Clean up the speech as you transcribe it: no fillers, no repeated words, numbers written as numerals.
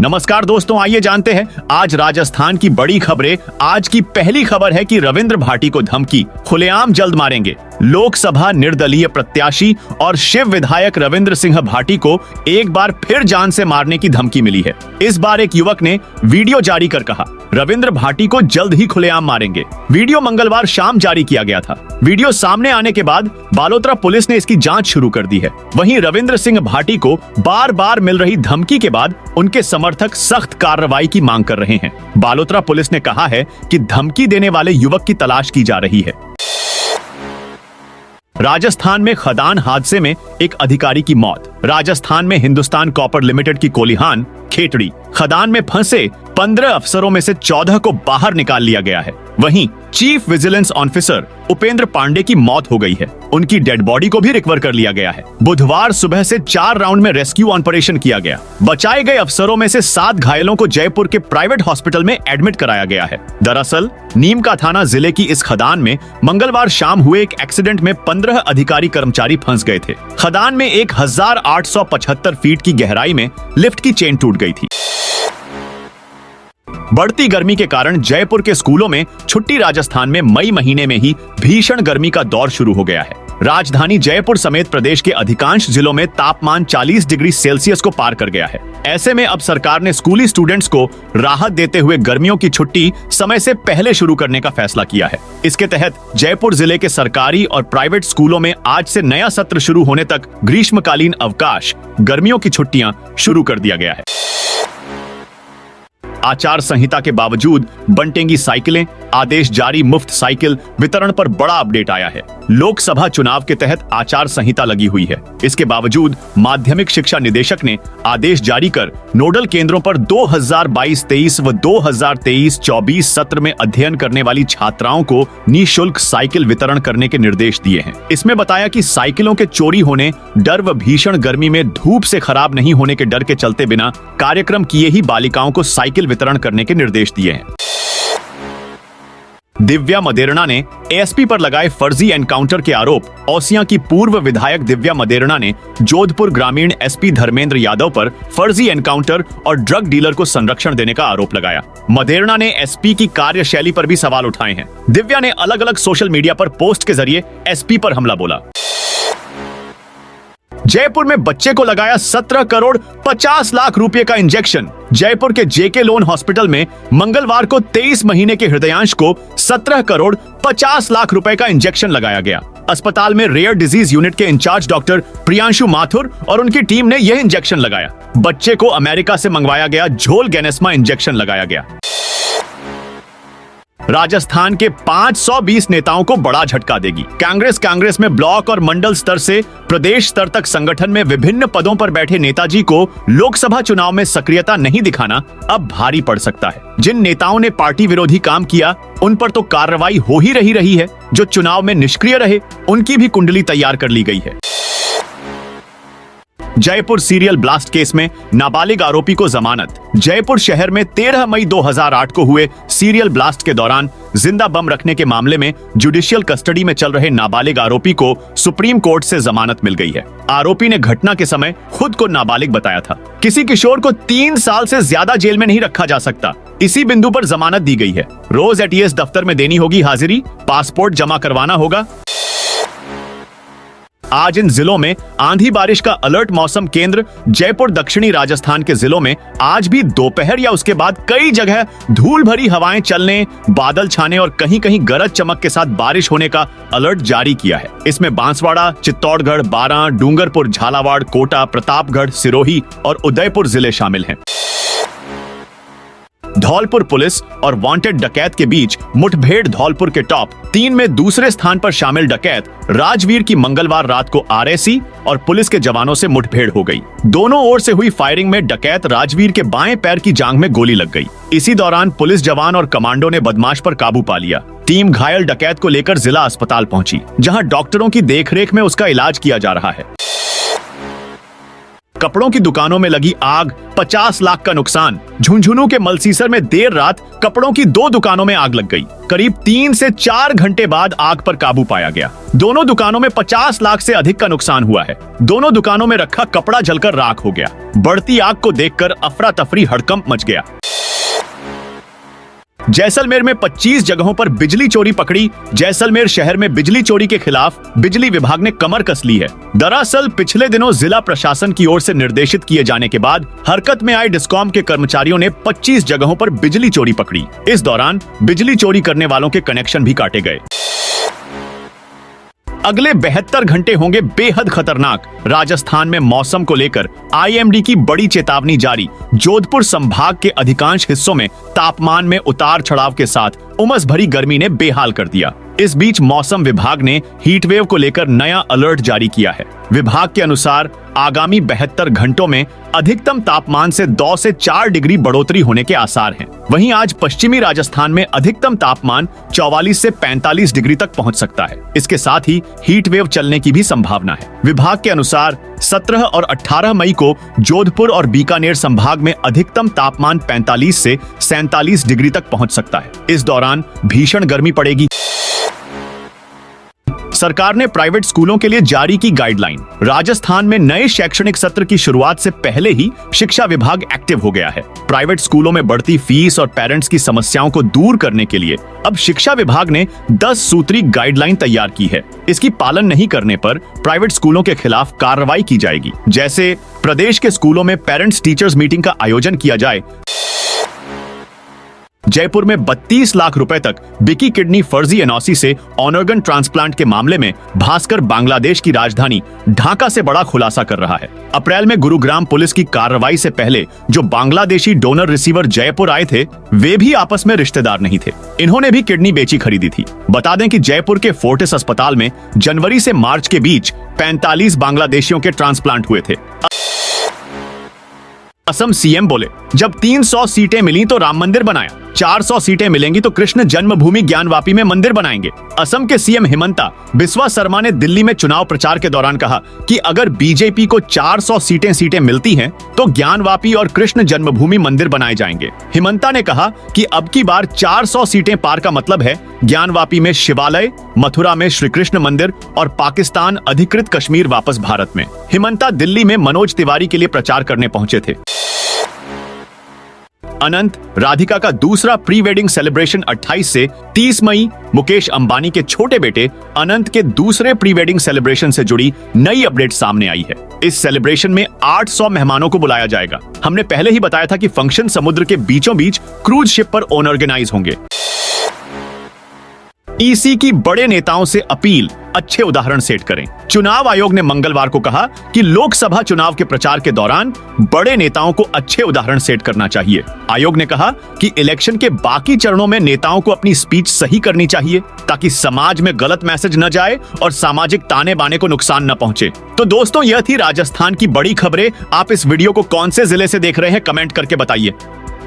नमस्कार दोस्तों, आइए जानते हैं आज राजस्थान की बड़ी खबरें। आज की पहली खबर है कि रविंद्र भाटी को धमकी, खुलेआम जल्द मारेंगे। लोकसभा निर्दलीय प्रत्याशी और शिव विधायक रविंद्र सिंह भाटी को एक बार फिर जान से मारने की धमकी मिली है। इस बार एक युवक ने वीडियो जारी कर कहा, रविंद्र भाटी को जल्द ही खुलेआम मारेंगे। वीडियो मंगलवार शाम जारी किया गया था। वीडियो सामने आने के बाद बालोतरा पुलिस ने इसकी जांच शुरू कर दी है। वहीं रविंद्र सिंह भाटी को बार बार मिल रही धमकी के बाद उनके समर्थक सख्त कार्रवाई की मांग कर रहे हैं। बालोतरा पुलिस ने कहा है कि धमकी देने वाले युवक की तलाश की जा रही है। राजस्थान में खदान हादसे में एक अधिकारी की मौत। राजस्थान में हिंदुस्तान कॉपर लिमिटेड की कोलिहान खेतड़ी खदान में फंसे 15 अफसरों में से 14 को बाहर निकाल लिया गया है। वहीं chief vigilance officer Upendra Pandey की मौत हो गई है। उनकी डेड बॉडी को भी रिकवर कर लिया गया है। बुधवार सुबह से 4 राउंड में रेस्क्यू ऑपरेशन किया गया। बचाए गए अफसरों में से 7 घायलों को जयपुर के प्राइवेट हॉस्पिटल में एडमिट कराया गया है। दरअसल नीमका थाना जिले की इस खदान में मंगलवार शाम हुए एक एक्सीडेंट में 15 अधिकारी कर्मचारी फंस गए थे। खदान में 1875 फीट की गहराई में लिफ्ट की चेन टूट गई थी। बढ़ती गर्मी के कारण जयपुर के स्कूलों में छुट्टी। राजस्थान में मई महीने में ही भीषण गर्मी का दौर शुरू हो गया है। राजधानी जयपुर समेत प्रदेश के अधिकांश जिलों में तापमान 40 डिग्री सेल्सियस को पार कर गया है। ऐसे में अब सरकार ने स्कूली स्टूडेंट्स को राहत देते हुए गर्मियों की छुट्टी समय से पहले शुरू करने का फैसला किया है। इसके तहत जयपुर जिले के सरकारी और प्राइवेट स्कूलों में आज से नया सत्र शुरू होने तक ग्रीष्मकालीन अवकाश, गर्मियों की छुट्टियां शुरू कर दिया गया है। आचार संहिता के बावजूद बंटेंगी साइकिलें, आदेश जारी, मुफ्त साइकिल वितरण पर बड़ा अपडेट आया है। लोकसभा चुनाव के तहत आचार संहिता लगी हुई है। इसके बावजूद माध्यमिक शिक्षा निदेशक ने आदेश जारी कर नोडल केंद्रों पर 2022-23 व 2023-24 सत्र में अध्ययन करने वाली छात्राओं को निःशुल्क साइकिल वितरण करने के निर्देश दिए हैं। इसमें बताया कि साइकिलों के चोरी होने, डर व भीषण गर्मी में धूप से खराब नहीं होने के डर के चलते बिना कार्यक्रम किए ही बालिकाओं को साइकिल वितरण करने के निर्देश दिए हैं। दिव्या मदेरणा ने एएसपी पर लगाए फर्जी एनकाउंटर के आरोप। ओसियां की पूर्व विधायक दिव्या मदेरणा ने जोधपुर ग्रामीण एसपी धर्मेंद्र यादव पर फर्जी एनकाउंटर और ड्रग डीलर को संरक्षण देने का आरोप लगाया। मदेरणा ने एसपी की कार्यशैली पर भी सवाल उठाए हैं। दिव्या ने अलग अलग सोशल मीडिया पर पोस्ट के जरिए एसपी पर हमला बोला। जयपुर में बच्चे को लगाया 17 करोड़ 50 लाख रुपए का इंजेक्शन। जयपुर के जेके लोन हॉस्पिटल में मंगलवार को 23 महीने के हृदयांश को 17 करोड़ 50 लाख रुपए का इंजेक्शन लगाया गया। अस्पताल में रेयर डिजीज यूनिट के इंचार्ज डॉक्टर प्रियांशु माथुर और उनकी टीम ने यह इंजेक्शन लगाया। बच्चे को अमेरिका से मंगवाया गया झोल गैनेस्मा इंजेक्शन लगाया गया। राजस्थान के 520 नेताओं को बड़ा झटका देगी। कांग्रेस में ब्लॉक और मंडल स्तर से प्रदेश स्तर तक संगठन में विभिन्न पदों पर बैठे नेताजी को लोकसभा चुनाव में सक्रियता नहीं दिखाना अब भारी पड़ सकता है। जिन नेताओं ने पार्टी विरोधी काम किया उन पर तो कार्रवाई हो ही रही है। जो चुनाव में निष्क्रिय रहे उनकी भी कुंडली तैयार कर ली गई है। जयपुर सीरियल ब्लास्ट केस में नाबालिग आरोपी को जमानत। जयपुर शहर में 13 मई 2008 को हुए सीरियल ब्लास्ट के दौरान जिंदा बम रखने के मामले में जुडिशियल कस्टडी में चल रहे नाबालिग आरोपी को सुप्रीम कोर्ट से जमानत मिल गई है। आरोपी ने घटना के समय खुद को नाबालिग बताया था। किसी किशोर को 3 साल से ज्यादा जेल में नहीं रखा जा सकता। इसी बिंदु पर जमानत दी गई है। रोज एटीएस दफ्तर में देनी होगी हाजिरी, पासपोर्ट जमा करवाना होगा। आज इन जिलों में आंधी बारिश का अलर्ट। मौसम केंद्र जयपुर दक्षिणी राजस्थान के जिलों में आज भी दोपहर या उसके बाद कई जगह धूल भरी हवाएं चलने, बादल छाने और कहीं कहीं गरज चमक के साथ बारिश होने का अलर्ट जारी किया है। इसमें बांसवाड़ा, चित्तौड़गढ़, बारां, डूंगरपुर, झालावाड़, कोटा, प्रतापगढ़, सिरोही और उदयपुर जिले शामिल हैं। धौलपुर पुलिस और वांटेड डकैत के बीच मुठभेड़। धौलपुर के टॉप 3 में दूसरे स्थान पर शामिल डकैत राजवीर की मंगलवार रात को आरएसी और पुलिस के जवानों से मुठभेड़ हो गई। दोनों ओर से हुई फायरिंग में डकैत राजवीर के बाएं पैर की जांघ में गोली लग गई। इसी दौरान पुलिस जवान और कमांडो ने बदमाश पर काबू पा लिया। टीम घायल डकैत को लेकर जिला अस्पताल पहुंची, जहां डॉक्टरों की देखरेख में उसका इलाज किया जा रहा है। कपड़ों की दुकानों में लगी आग, 50 लाख का नुकसान। झुंझुनू के मलसीसर में देर रात कपड़ों की 2 दुकानों में आग लग गई। करीब 3 से 4 घंटे बाद आग पर काबू पाया गया। दोनों दुकानों में 50 लाख से अधिक का नुकसान हुआ है। दोनों दुकानों में रखा कपड़ा जलकर राख हो गया। बढ़ती आग को देखकर अफरा तफरी हड़कंप मच गया। जैसलमेर में 25 जगहों पर बिजली चोरी पकड़ी। जैसलमेर शहर में बिजली चोरी के खिलाफ बिजली विभाग ने कमर कस ली है। दरअसल पिछले दिनों जिला प्रशासन की ओर से निर्देशित किए जाने के बाद हरकत में आए डिस्कॉम के कर्मचारियों ने 25 जगहों पर बिजली चोरी पकड़ी। इस दौरान बिजली चोरी करने वालों के कनेक्शन भी काटे गए। अगले 72 घंटे होंगे बेहद खतरनाक। राजस्थान में मौसम को लेकर आईएमडी की बड़ी चेतावनी जारी। जोधपुर संभाग के अधिकांश हिस्सों में तापमान में उतार चढ़ाव के साथ उमस भरी गर्मी ने बेहाल कर दिया। इस बीच मौसम विभाग ने हीट वेव को लेकर नया अलर्ट जारी किया है। विभाग के अनुसार आगामी 72 घंटों में अधिकतम तापमान से 2 से 4 डिग्री बढ़ोतरी होने के आसार हैं। वहीं आज पश्चिमी राजस्थान में अधिकतम तापमान 44 से 45 डिग्री तक पहुंच सकता है। इसके साथ ही हीट वेव चलने की भी संभावना है। विभाग के अनुसार 17 और 18 मई को जोधपुर और बीकानेर संभाग में अधिकतम तापमान 45 से 47 डिग्री तक पहुंच सकता है। इस दौरान भीषण गर्मी पड़ेगी। सरकार ने प्राइवेट स्कूलों के लिए जारी की गाइडलाइन। राजस्थान में नए शैक्षणिक सत्र की शुरुआत से पहले ही शिक्षा विभाग एक्टिव हो गया है। प्राइवेट स्कूलों में बढ़ती फीस और पेरेंट्स की समस्याओं को दूर करने के लिए अब शिक्षा विभाग ने 10 सूत्री गाइडलाइन तैयार की है। इसकी पालन नहीं करने पर प्राइवेट स्कूलों के खिलाफ कार्रवाई की जाएगी। जैसे प्रदेश के स्कूलों में पेरेंट्स टीचर्स मीटिंग का आयोजन किया जाए। जयपुर में 32 लाख रुपए तक बिकी किडनी फर्जी एनओसी से ऑर्गन ट्रांसप्लांट के मामले में भास्कर बांग्लादेश की राजधानी ढाका से बड़ा खुलासा कर रहा है। अप्रैल में गुरुग्राम पुलिस की कार्रवाई से पहले जो बांग्लादेशी डोनर रिसीवर जयपुर आए थे, वे भी आपस में रिश्तेदार नहीं थे। इन्होंने भी किडनी बेची खरीदी थी। बता दें कि जयपुर के फोर्टिस अस्पताल में जनवरी से मार्च के बीच 45 बांग्लादेशियों के ट्रांसप्लांट हुए थे। असम सीएम बोले, जब 300 सीटें मिली तो राम मंदिर बनाया, 400 सीटें मिलेंगी तो कृष्ण जन्मभूमि ज्ञानवापी में मंदिर बनाएंगे। असम के सीएम हिमंता बिस्वा शर्मा ने दिल्ली में चुनाव प्रचार के दौरान कहा कि अगर बीजेपी को 400 सीटें मिलती हैं तो ज्ञानवापी और कृष्ण जन्मभूमि मंदिर बनाए जाएंगे। हिमंता ने कहा कि अब की बार 400 सीटें पार का मतलब है ज्ञानवापी में शिवालय, मथुरा में श्री कृष्ण मंदिर और पाकिस्तान अधिकृत कश्मीर वापस भारत में। हिमंता दिल्ली में मनोज तिवारी के लिए प्रचार करने पहुंचे थे। अनंत राधिका का दूसरा प्री वेडिंग सेलिब्रेशन 28 से 30 मई। मुकेश अंबानी के छोटे बेटे अनंत के दूसरे प्री वेडिंग सेलिब्रेशन से जुड़ी नई अपडेट सामने आई है। इस सेलिब्रेशन में 800 मेहमानों को बुलाया जाएगा। हमने पहले ही बताया था कि फंक्शन समुद्र के बीचों बीच क्रूज शिप पर ऑर्गेनाइज होंगे। ईसी की बड़े नेताओं से अपील, अच्छे उदाहरण सेट करें। चुनाव आयोग ने मंगलवार को कहा कि लोकसभा चुनाव के प्रचार के दौरान बड़े नेताओं को अच्छे उदाहरण सेट करना चाहिए। आयोग ने कहा कि इलेक्शन के बाकी चरणों में नेताओं को अपनी स्पीच सही करनी चाहिए ताकि समाज में गलत मैसेज न जाए और सामाजिक ताने बाने को नुकसान न पहुंचे। तो दोस्तों, यह थी राजस्थान की बड़ी खबरें। आप इस वीडियो को कौन से जिले से देख रहे हैं, कमेंट करके बताइए।